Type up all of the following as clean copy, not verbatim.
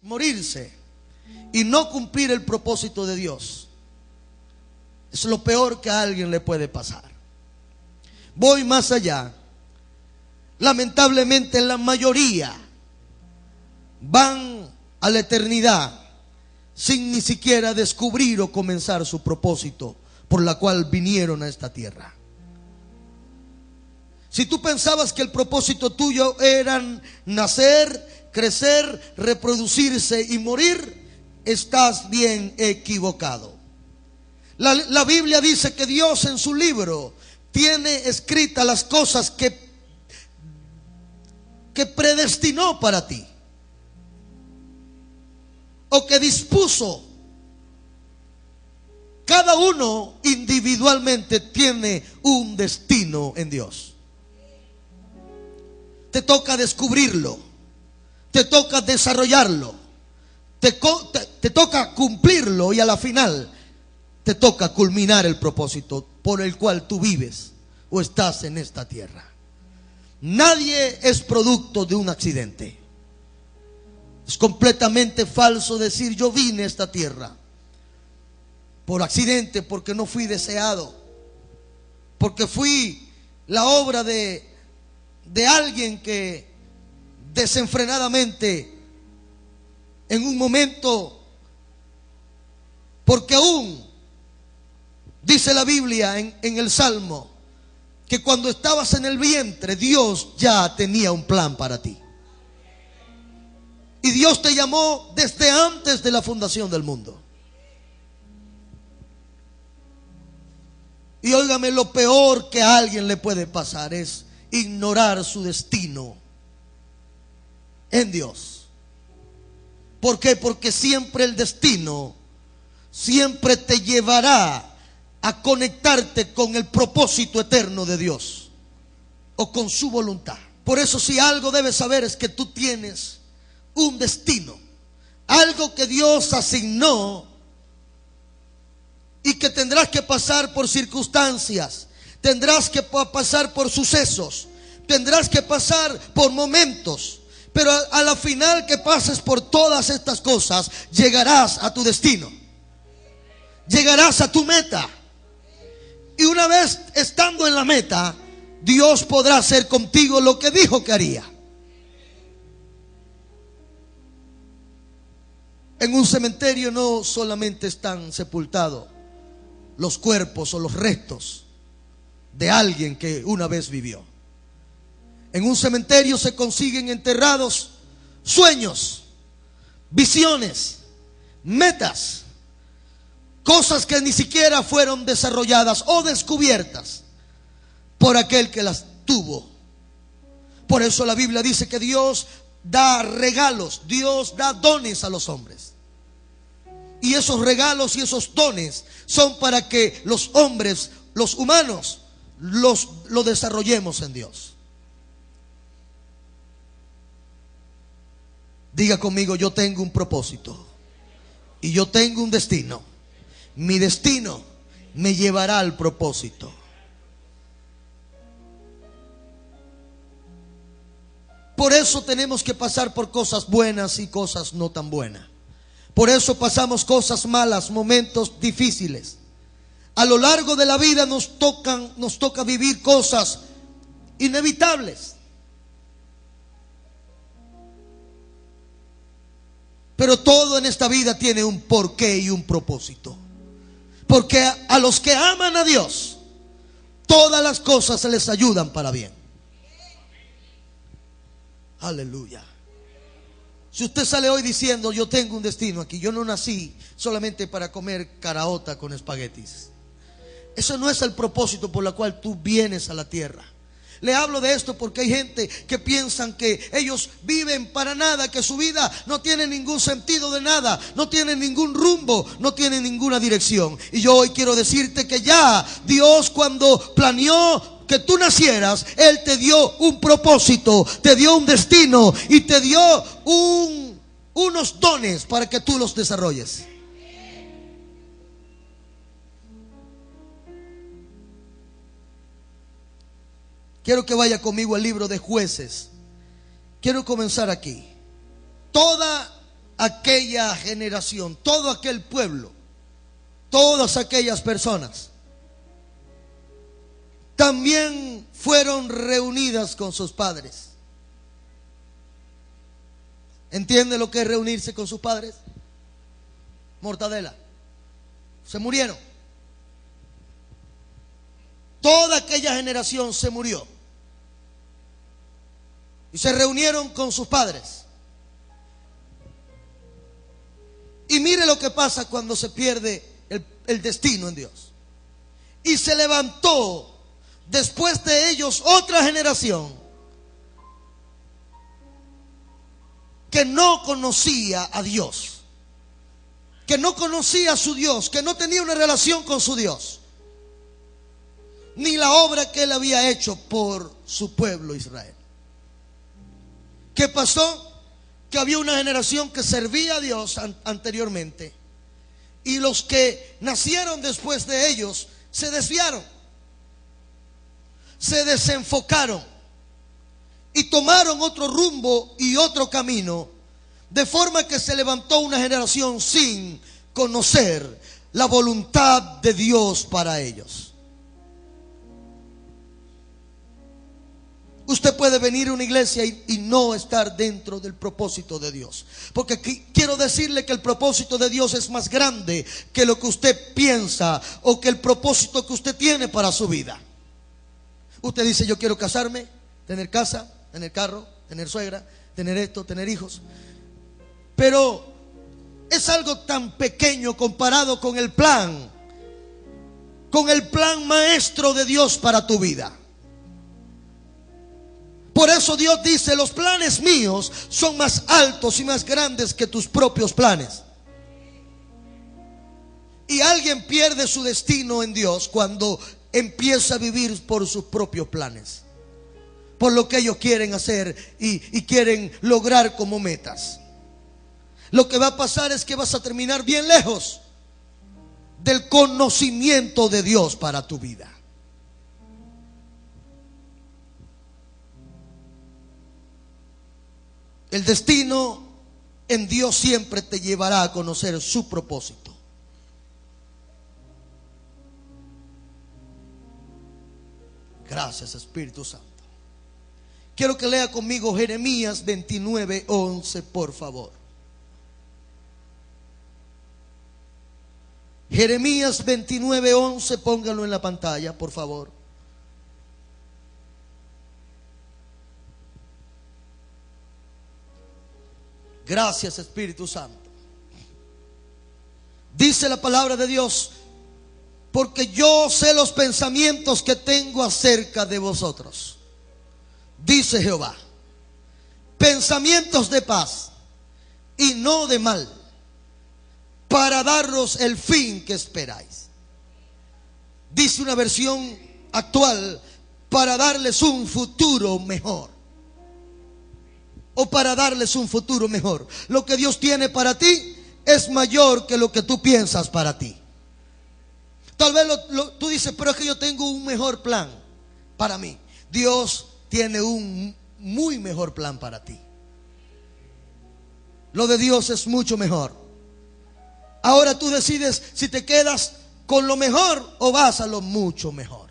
morirse y no cumplir el propósito de Dios es lo peor que a alguien le puede pasar. Voy más allá. Lamentablemente la mayoría van a la eternidad sin ni siquiera descubrir o comenzar su propósito por la cual vinieron a esta tierra. Si tú pensabas que el propósito tuyo era nacer, crecer, reproducirse y morir, estás bien equivocado. La Biblia dice que Dios en su libro tiene escritas las cosas que predestinó para ti, o que dispuso. Cada uno individualmente tiene un destino en Dios. Te toca descubrirlo, te toca desarrollarlo, te toca cumplirlo, y a la final te toca culminar el propósito por el cual tú vives o estás en esta tierra. Nadie es producto de un accidente. Es completamente falso decir yo vine a esta tierra por accidente, porque no fui deseado, porque fui la obra de alguien que desenfrenadamente en un momento, porque aún dice la Biblia en el Salmo que cuando estabas en el vientre Dios ya tenía un plan para ti, y Dios te llamó desde antes de la fundación del mundo. Y óigame, lo peor que a alguien le puede pasar es ignorar su destino en Dios. ¿Por qué? Porque siempre el destino siempre te llevará a conectarte con el propósito eterno de Dios o con su voluntad. Por eso, si algo debes saber es que tú tienes un destino, algo que Dios asignó, y que tendrás que pasar por circunstancias, tendrás que pasar por sucesos, tendrás que pasar por momentos, pero a la final que pases por todas estas cosas, llegarás a tu destino, llegarás a tu meta. Y una vez estando en la meta, Dios podrá hacer contigo lo que dijo que haría. En un cementerio no solamente están sepultados los cuerpos o los restos de alguien que una vez vivió. En un cementerio se consiguen enterrados sueños, visiones, metas, cosas que ni siquiera fueron desarrolladas o descubiertas por aquel que las tuvo. Por eso la Biblia dice que Dios da regalos, Dios da dones a los hombres. Y esos regalos y esos dones son para que los hombres, los humanos, lo desarrollemos en Dios. Diga conmigo: yo tengo un propósito y yo tengo un destino. Mi destino me llevará al propósito. Por eso tenemos que pasar por cosas buenas y cosas no tan buenas. Por eso pasamos cosas malas, momentos difíciles. A lo largo de la vida nos toca vivir cosas inevitables. Pero todo en esta vida tiene un porqué y un propósito. Porque a los que aman a Dios, todas las cosas se les ayudan para bien. Aleluya. Si usted sale hoy diciendo yo tengo un destino aquí, yo no nací solamente para comer caraota con espaguetis, eso no es el propósito por el cual tú vienes a la tierra. Le hablo de esto porque hay gente que piensan que ellos viven para nada, que su vida no tiene ningún sentido de nada, no tiene ningún rumbo, no tiene ninguna dirección. Y yo hoy quiero decirte que ya Dios, cuando planeó que tú nacieras, Él te dio un propósito, te dio un destino y te dio unos dones para que tú los desarrolles. Quiero que vaya conmigo al libro de Jueces. Quiero comenzar aquí. Toda aquella generación, todo aquel pueblo, todas aquellas personas, también fueron reunidas con sus padres. ¿Entiende lo que es reunirse con sus padres? Mortadela. Se murieron. Toda aquella generación se murió. Y se reunieron con sus padres. Y mire lo que pasa cuando se pierde el destino en Dios. Y se levantó después de ellos otra generación que no conocía a Dios, que no conocía a su Dios, que no tenía una relación con su Dios, ni la obra que él había hecho por su pueblo Israel. ¿Qué pasó? Que había una generación que servía a Dios anteriormente, y los que nacieron después de ellos se desviaron, se desenfocaron y tomaron otro rumbo y otro camino, de forma que se levantó una generación sin conocer la voluntad de Dios para ellos. Usted puede venir a una iglesia y no estar dentro del propósito de Dios, porque quiero decirle que el propósito de Dios es más grande que lo que usted piensa o que el propósito que usted tiene para su vida. Usted dice: yo quiero casarme, tener casa, tener carro, tener suegra, tener esto, tener hijos, pero es algo tan pequeño comparado con el plan maestro de Dios para tu vida. Por eso Dios dice: los planes míos son más altos y más grandes que tus propios planes. Y alguien pierde su destino en Dios cuando empieza a vivir por sus propios planes, por lo que ellos quieren hacer y quieren lograr como metas. Lo que va a pasar es que vas a terminar bien lejos del conocimiento de Dios para tu vida. El destino en Dios siempre te llevará a conocer su propósito. Gracias, Espíritu Santo. Quiero que lea conmigo Jeremías 29:11, por favor. Jeremías 29:11, póngalo en la pantalla, por favor. Gracias, Espíritu Santo. Dice la palabra de Dios: porque yo sé los pensamientos que tengo acerca de vosotros, dice Jehová, pensamientos de paz y no de mal, para daros el fin que esperáis. Dice una versión actual: para darles un futuro mejor, o para darles un futuro mejor. Lo que Dios tiene para ti es mayor que lo que tú piensas para ti. Tal vez tú dices: pero es que yo tengo un mejor plan para mí. Dios tiene un muy mejor plan para ti. Lo de Dios es mucho mejor. Ahora tú decides si te quedas con lo mejor o vas a lo mucho mejor.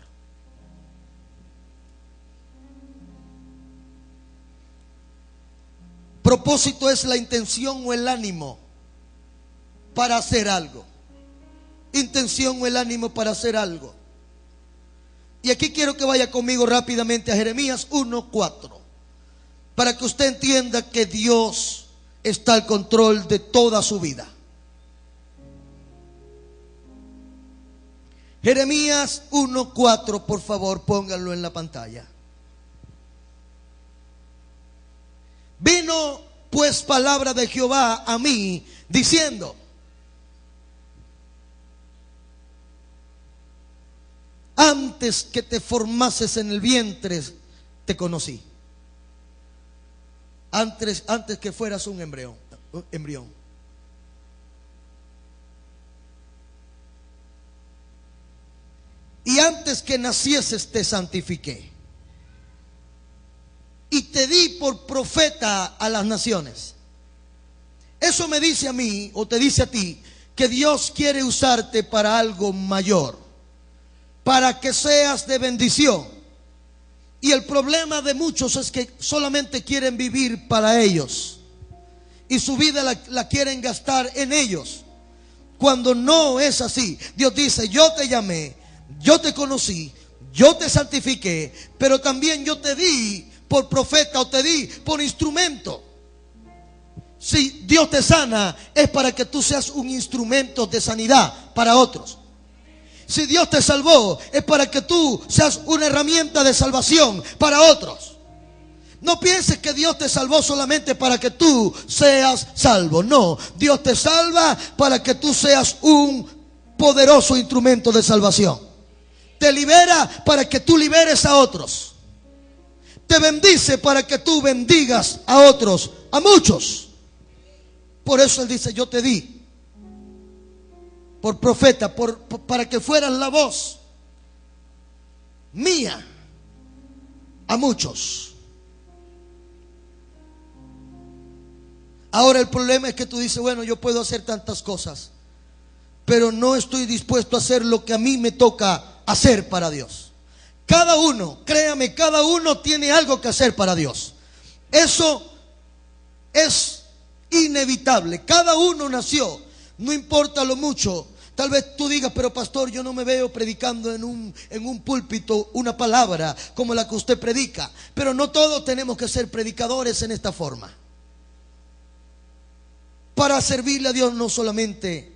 Propósito es la intención o el ánimo para hacer algo. Intención o el ánimo para hacer algo. Y aquí quiero que vaya conmigo rápidamente a Jeremías 1:4, para que usted entienda que Dios está al control de toda su vida. Jeremías 1:4, por favor, pónganlo en la pantalla. Vino pues palabra de Jehová a mí diciendo: antes que te formases en el vientre te conocí. Antes que fueras un embrión. Y antes que nacieses te santifiqué. Y te di por profeta a las naciones. Eso Eso me dice a mí, o te dice a ti, que Dios quiere usarte para algo mayor, para que seas de bendición. Y el problema de muchos es que solamente quieren vivir para ellos y su vida la quieren gastar en ellos, cuando no es así. Dios dice: yo te llamé, yo te conocí, yo te santifiqué, pero también yo te di por profeta o te di por instrumento. Si Dios te sana, es para que tú seas un instrumento de sanidad para otros. Si Dios te salvó, es para que tú seas una herramienta de salvación para otros. No pienses que Dios te salvó solamente para que tú seas salvo. No, Dios te salva para que tú seas un poderoso instrumento de salvación. Te libera para que tú liberes a otros. Te bendice para que tú bendigas a otros, a muchos. Por eso Él dice: yo te di por profeta, para que fueras la voz mía a muchos. Ahora el problema es que tú dices: bueno, yo puedo hacer tantas cosas, pero no estoy dispuesto a hacer lo que a mí me toca hacer para Dios. Cada uno, créame, cada uno tiene algo que hacer para Dios. Eso es inevitable. Cada uno nació, no importa lo mucho. Tal vez tú digas: pero pastor, yo no me veo predicando en un púlpito una palabra como la que usted predica. Pero no todos tenemos que ser predicadores en esta forma. Para servirle a Dios no solamente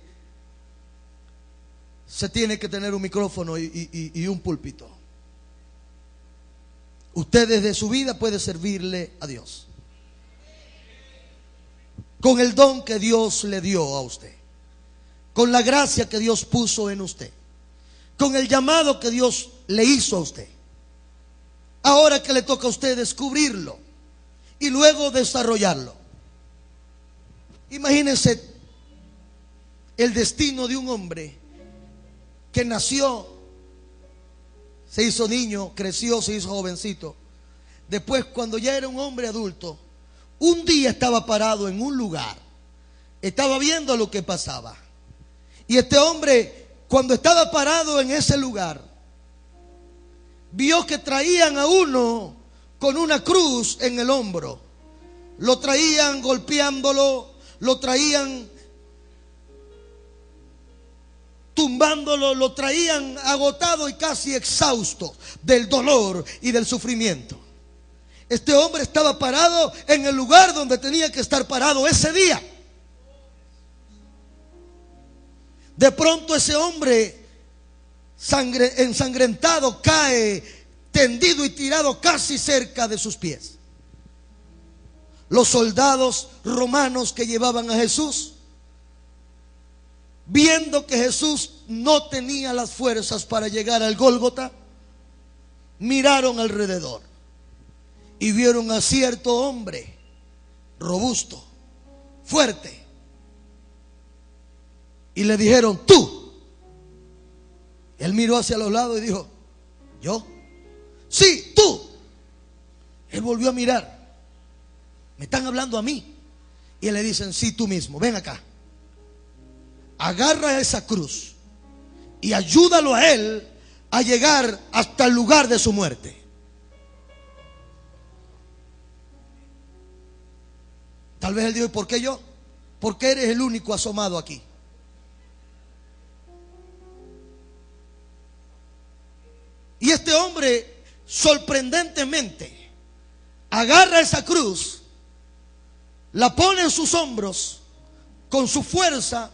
se tiene que tener un micrófono y un púlpito. Usted desde su vida puede servirle a Dios con el don que Dios le dio a usted, con la gracia que Dios puso en usted, con el llamado que Dios le hizo a usted. Ahora que le toca a usted descubrirlo y luego desarrollarlo. Imagínense el destino de un hombre que nació, se hizo niño, creció, se hizo jovencito. Después, cuando ya era un hombre adulto, un día estaba parado en un lugar, estaba viendo lo que pasaba. Y este hombre, cuando estaba parado en ese lugar, vio que traían a uno con una cruz en el hombro. Lo traían golpeándolo, lo traían tumbándolo, lo traían agotado y casi exhausto del dolor y del sufrimiento. Este hombre estaba parado en el lugar donde tenía que estar parado ese día. De pronto ese hombre ensangrentado cae tendido y tirado casi cerca de sus pies. Los soldados romanos que llevaban a Jesús, viendo que Jesús no tenía las fuerzas para llegar al Gólgota, miraron alrededor y vieron a cierto hombre robusto, fuerte, y le dijeron: tú. Él miró hacia los lados y dijo: ¿yo? Sí, tú. Él volvió a mirar: me están hablando a mí. Y le dicen: sí, tú mismo, ven acá, agarra esa cruz y ayúdalo a él a llegar hasta el lugar de su muerte. Tal vez él dijo: ¿y por qué yo? Porque eres el único asomado aquí. Y este hombre, sorprendentemente, agarra esa cruz, la pone en sus hombros con su fuerza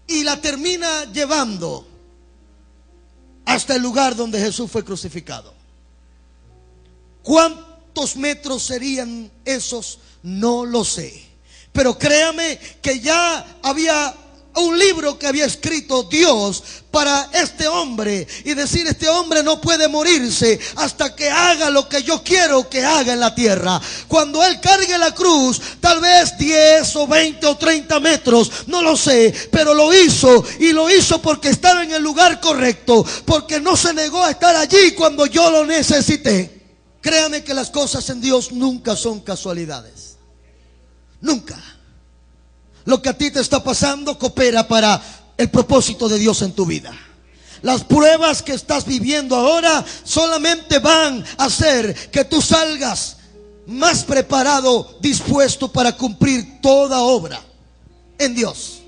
y la termina llevando hasta el lugar donde Jesús fue crucificado. ¿Cuántos metros serían esos? No lo sé. Pero créame que ya había un libro que había escrito Dios para este hombre y decir: este hombre no puede morirse hasta que haga lo que yo quiero que haga en la tierra. Cuando él cargue la cruz, tal vez 10 o 20 o 30 metros, no lo sé, pero lo hizo, y lo hizo porque estaba en el lugar correcto, porque no se negó a estar allí cuando yo lo necesité. Créame que las cosas en Dios nunca son casualidades, nunca. lo que a ti te está pasando coopera para el propósito de Dios en tu vida. Las pruebas que estás viviendo ahora solamente van a hacer que tú salgas más preparado, dispuesto para cumplir toda obra en Dios.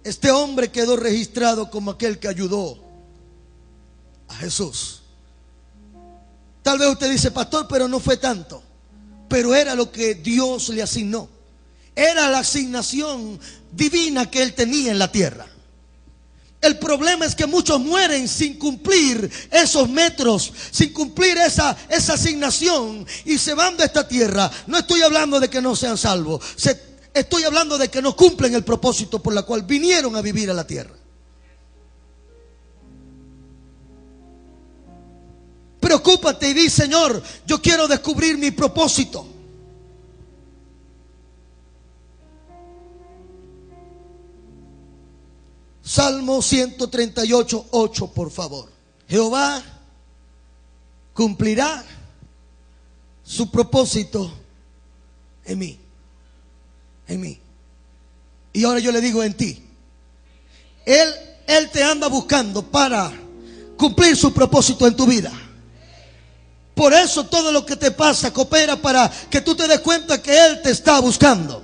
Este hombre quedó registrado como aquel que ayudó a Jesús. Tal vez usted dice: pastor, pero no fue tanto. Pero era lo que Dios le asignó. Era la asignación divina que él tenía en la tierra. El problema es que muchos mueren sin cumplir esos metros, sin cumplir esa asignación, y se van de esta tierra. No estoy hablando de que no sean salvos, estoy hablando de que no cumplen el propósito por el cual vinieron a vivir a la tierra. Preocúpate y di: Señor, yo quiero descubrir mi propósito. Salmo 138, 8, por favor. Jehová cumplirá su propósito en mí. En mí. Y ahora yo le digo: en ti. Él te anda buscando para cumplir su propósito en tu vida. Por eso todo lo que te pasa coopera para que tú te des cuenta que Él te está buscando.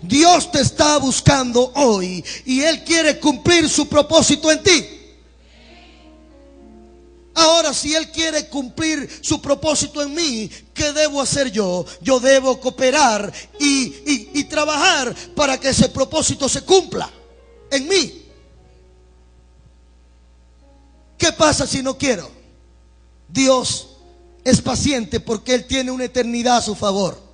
Dios te está buscando hoy y Él quiere cumplir su propósito en ti. Ahora, si Él quiere cumplir su propósito en mí, ¿qué debo hacer yo? Yo debo cooperar y trabajar para que ese propósito se cumpla en mí. ¿Qué pasa si no quiero? Dios es paciente porque Él tiene una eternidad a su favor.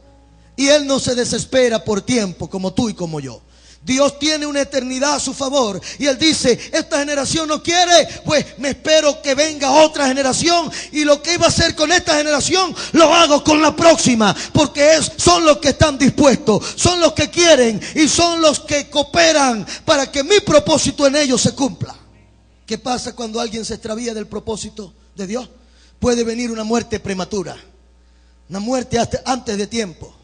Y Él no se desespera por tiempo como tú y como yo. Dios tiene una eternidad a su favor. Y Él dice: esta generación no quiere, pues me espero que venga otra generación. Y lo que iba a hacer con esta generación, lo hago con la próxima. Porque son los que están dispuestos, son los que quieren y son los que cooperan para que mi propósito en ellos se cumpla. ¿Qué pasa cuando alguien se extravía del propósito de Dios? Puede venir una muerte prematura, una muerte antes de tiempo.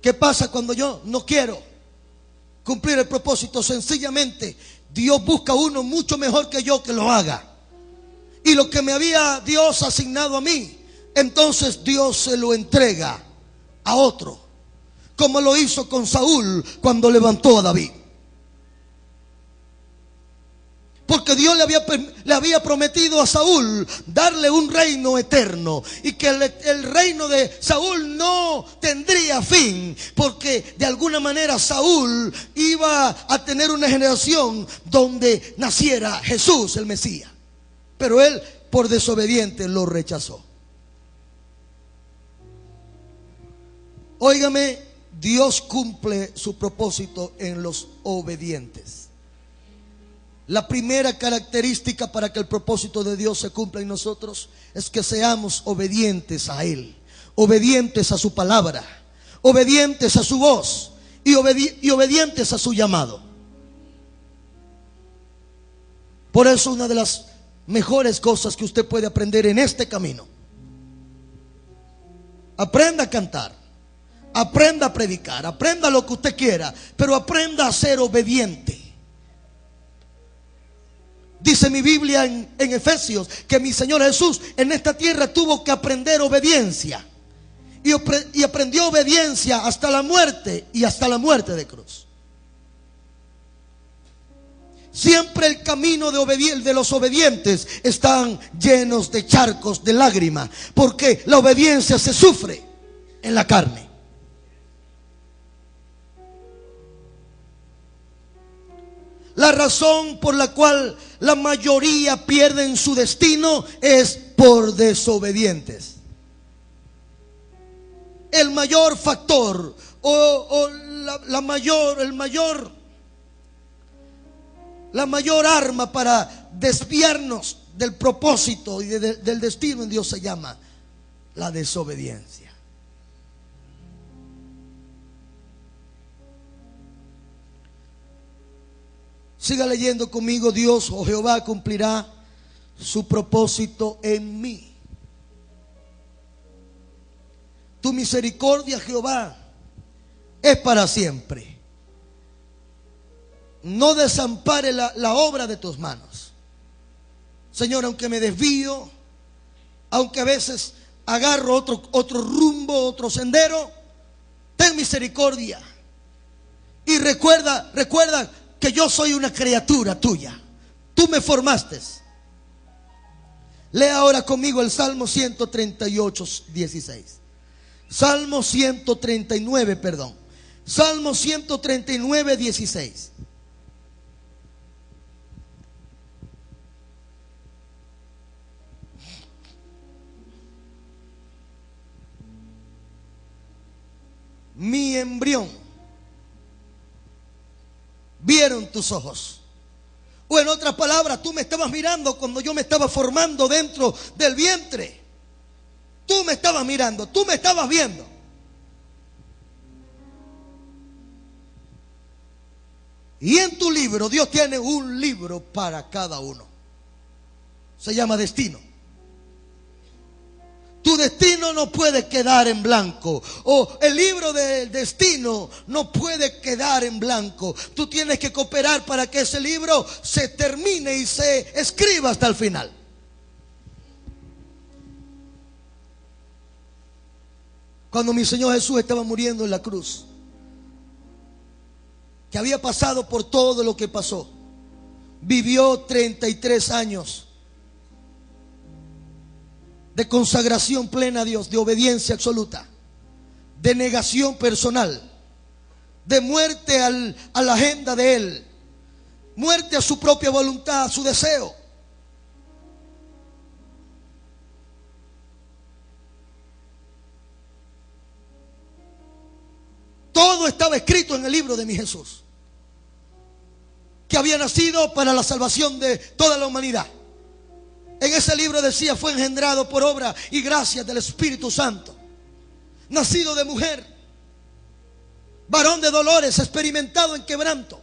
¿Qué pasa cuando yo no quiero cumplir el propósito? Sencillamente Dios busca uno mucho mejor que yo que lo haga. Y lo que me había Dios asignado a mí, entonces Dios se lo entrega a otro, como lo hizo con Saúl cuando levantó a David. Porque Dios le había prometido a Saúl darle un reino eterno, y que el reino de Saúl no tendría fin, porque de alguna manera Saúl iba a tener una generación donde naciera Jesús, el Mesías. Pero él, por desobediente, lo rechazó. Óigame, Dios cumple su propósito en los obedientes. La primera característica para que el propósito de Dios se cumpla en nosotros es que seamos obedientes a Él, obedientes a su palabra, obedientes a su voz y obedientes a su llamado. Por eso, una de las mejores cosas que usted puede aprender en este camino: aprenda a cantar, aprenda a predicar, aprenda lo que usted quiera, pero aprenda a ser obediente. Dice mi Biblia en Efesios que mi Señor Jesús en esta tierra tuvo que aprender obediencia. Y aprendió obediencia hasta la muerte, y hasta la muerte de cruz. Siempre el camino de los obedientes están llenos de charcos de lágrimas, porque la obediencia se sufre en la carne. La razón por la cual la mayoría pierden su destino es por desobedientes. El mayor factor la mayor arma para desviarnos del propósito y del destino en Dios se llama la desobediencia. Siga leyendo conmigo. Dios o Jehová cumplirá su propósito en mí. Tu misericordia, Jehová, es para siempre. No desampare la obra de tus manos. Señor, aunque me desvío, aunque a veces agarro otro rumbo, otro sendero, ten misericordia. Y recuerda que yo soy una criatura tuya. Tú me formaste. Lea ahora conmigo el Salmo 138, 16. Salmo 139, perdón. Salmo 139, 16. Mi embrión vieron tus ojos. O en otras palabras, tú me estabas mirando cuando yo me estaba formando dentro del vientre. Tú me estabas mirando, tú me estabas viendo. Y en tu libro, Dios tiene un libro para cada uno. Se llama destino. Tu destino no puede quedar en blanco. O el libro del destino no puede quedar en blanco. Tú tienes que cooperar para que ese libro se termine y se escriba hasta el final. Cuando mi Señor Jesús estaba muriendo en la cruz, que había pasado por todo lo que pasó, vivió 33 años de consagración plena a Dios, de obediencia absoluta, de negación personal, de muerte a la agenda de Él, muerte a su propia voluntad, a su deseo. Todo estaba escrito en el libro de mi Jesús, que había nacido para la salvación de toda la humanidad. En ese libro decía: fue engendrado por obra y gracia del Espíritu Santo, nacido de mujer, varón de dolores, experimentado en quebranto.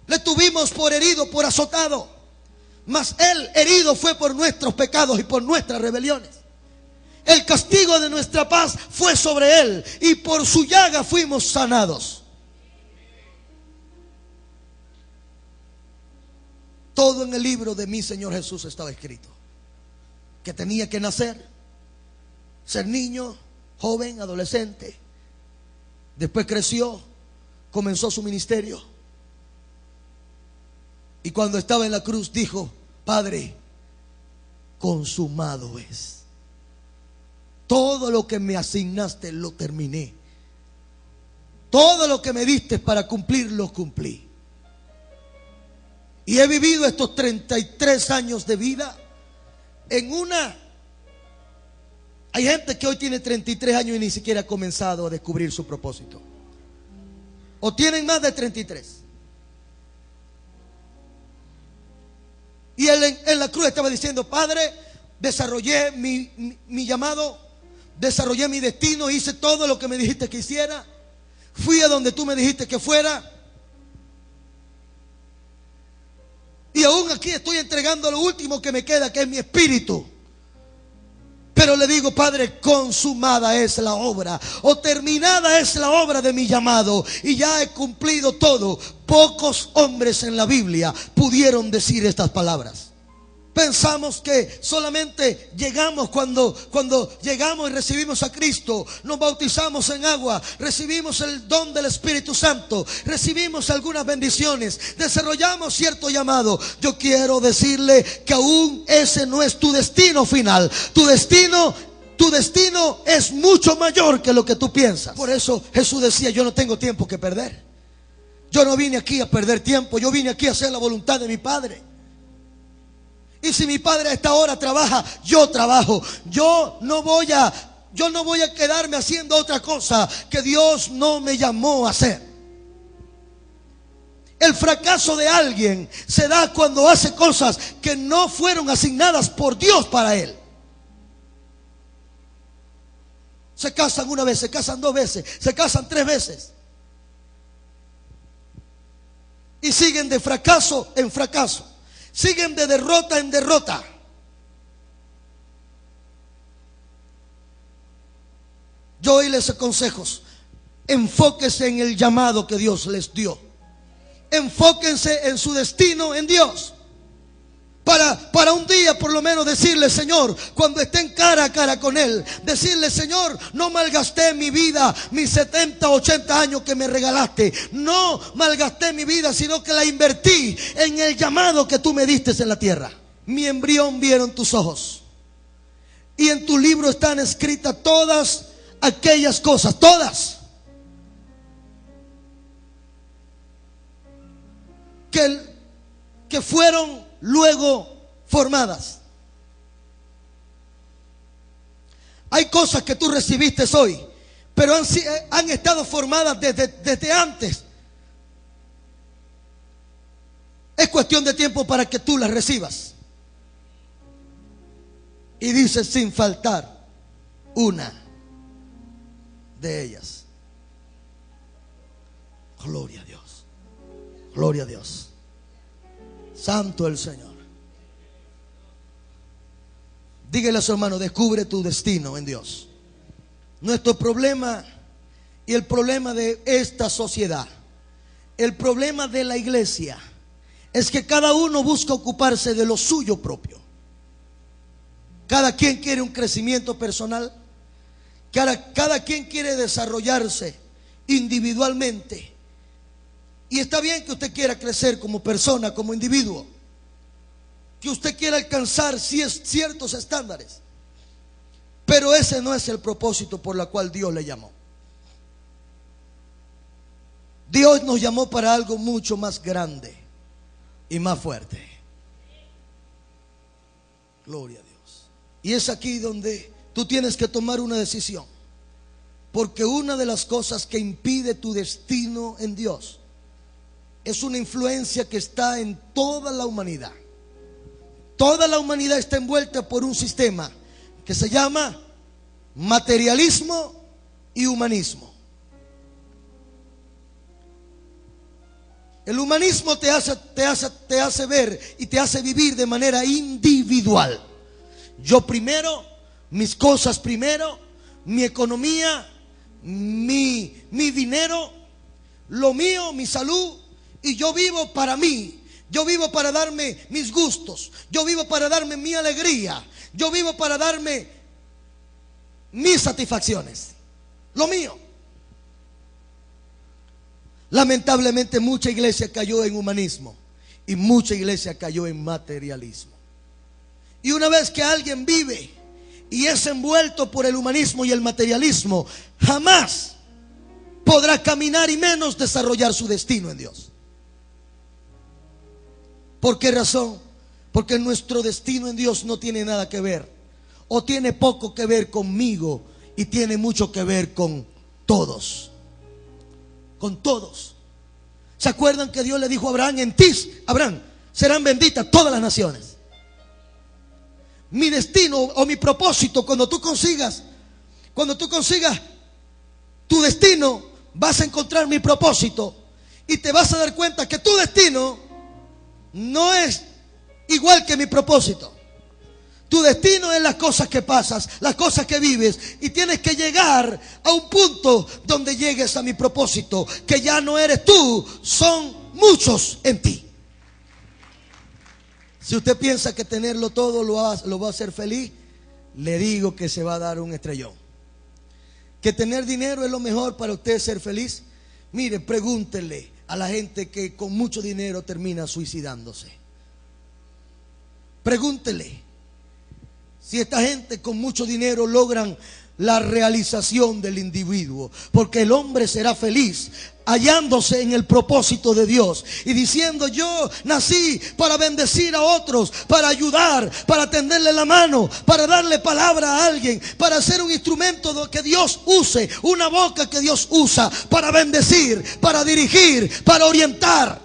Le tuvimos por herido, por azotado, mas Él herido fue por nuestros pecados y por nuestras rebeliones. El castigo de nuestra paz fue sobre Él, y por su llaga fuimos sanados. Todo en el libro de mi Señor Jesús estaba escrito. Que tenía que nacer, ser niño, joven, adolescente. Después creció, comenzó su ministerio. Y cuando estaba en la cruz dijo: Padre, consumado es. Todo lo que me asignaste lo terminé. Todo lo que me diste para cumplir, lo cumplí. Y he vivido estos 33 años de vida en una... Hay gente que hoy tiene 33 años y ni siquiera ha comenzado a descubrir su propósito. O tienen más de 33. Y él en la cruz estaba diciendo: Padre, desarrollé mi llamado, desarrollé mi destino, hice todo lo que me dijiste que hiciera, fui a donde tú me dijiste que fuera. Y aún aquí estoy entregando lo último que me queda, que es mi espíritu. Pero le digo: Padre, consumada es la obra, o terminada es la obra de mi llamado, y ya he cumplido todo. Pocos hombres en la Biblia pudieron decir estas palabras. Pensamos que solamente llegamos cuando llegamos y recibimos a Cristo, nos bautizamos en agua, recibimos el don del Espíritu Santo, recibimos algunas bendiciones, desarrollamos cierto llamado. Yo quiero decirle que aún ese no es tu destino final. Tu destino es mucho mayor que lo que tú piensas. Por eso Jesús decía: yo no tengo tiempo que perder. Yo no vine aquí a perder tiempo, yo vine aquí a hacer la voluntad de mi Padre. Y si mi Padre a esta hora trabaja, yo trabajo. Yo no voy a quedarme haciendo otra cosa que Dios no me llamó a hacer. El fracaso de alguien se da cuando hace cosas que no fueron asignadas por Dios para él. Se casan una vez, se casan 2 veces, se casan 3 veces. Y siguen de fracaso en fracaso. Siguen de derrota en derrota. yo hoy les aconsejo, enfóquese en el llamado que Dios les dio. Enfóquense en su destino en Dios. Para un día por lo menos decirle: Señor, cuando estén cara a cara con Él, decirle: Señor, no malgasté mi vida, mis 70, 80 años que me regalaste. No malgasté mi vida, sino que la invertí en el llamado que tú me diste en la tierra. Mi embrión vieron tus ojos, y en tu libro están escritas todas aquellas cosas, todas, que fueron luego formadas. Hay cosas que tú recibiste hoy, pero han estado formadas desde antes. Es cuestión de tiempo para que tú las recibas. Y dice: sin faltar una de ellas. Gloria a Dios. Gloria a Dios. Santo el Señor. Dígale a su hermano: descubre tu destino en Dios. Nuestro problema y el problema de esta sociedad, el problema de la iglesia, es que cada uno busca ocuparse de lo suyo propio. Cada quien quiere un crecimiento personal. Cada quien quiere desarrollarse individualmente. Y está bien que usted quiera crecer como persona, como individuo, que usted quiera alcanzar ciertos estándares, pero ese no es el propósito por el cual Dios le llamó. Dios nos llamó para algo mucho más grande y más fuerte. Gloria a Dios. Y es aquí donde tú tienes que tomar una decisión, porque una de las cosas que impide tu destino en Dios es una influencia que está en toda la humanidad. Toda la humanidad está envuelta por un sistema que se llama materialismo y humanismo. El humanismo te hace ver y te hace vivir de manera individual. Yo primero, mis cosas primero, mi economía, mi dinero, lo mío, mi salud. Y yo vivo para mí. Yo vivo para darme mis gustos. Yo vivo para darme mi alegría. Yo vivo para darme mis satisfacciones. Lo mío. Lamentablemente mucha iglesia cayó en humanismo y mucha iglesia cayó en materialismo. Y una vez que alguien vive y es envuelto por el humanismo y el materialismo, jamás podrá caminar y menos desarrollar su destino en Dios. ¿Por qué razón? Porque nuestro destino en Dios no tiene nada que ver, o tiene poco que ver conmigo y tiene mucho que ver con todos. Con todos. ¿Se acuerdan que Dios le dijo a Abraham: en ti, Abraham, serán benditas todas las naciones? Mi destino o mi propósito, cuando tú consigas tu destino, vas a encontrar mi propósito y te vas a dar cuenta que tu destino no es igual que mi propósito. Tu destino es las cosas que pasas, las cosas que vives, y tienes que llegar a un punto donde llegues a mi propósito, que ya no eres tú, son muchos en ti. Si usted piensa que tenerlo todo lo va a hacer feliz, le digo que se va a dar un estrellón. Que tener dinero es lo mejor para usted ser feliz. Mire, pregúntele a la gente que con mucho dinero termina suicidándose. Pregúntele si esta gente con mucho dinero logran la realización del individuo, porque el hombre será feliz hallándose en el propósito de Dios y diciendo: yo nací para bendecir a otros, para ayudar, para tenderle la mano, para darle palabra a alguien, para ser un instrumento que Dios use, una boca que Dios usa para bendecir, para dirigir, para orientar.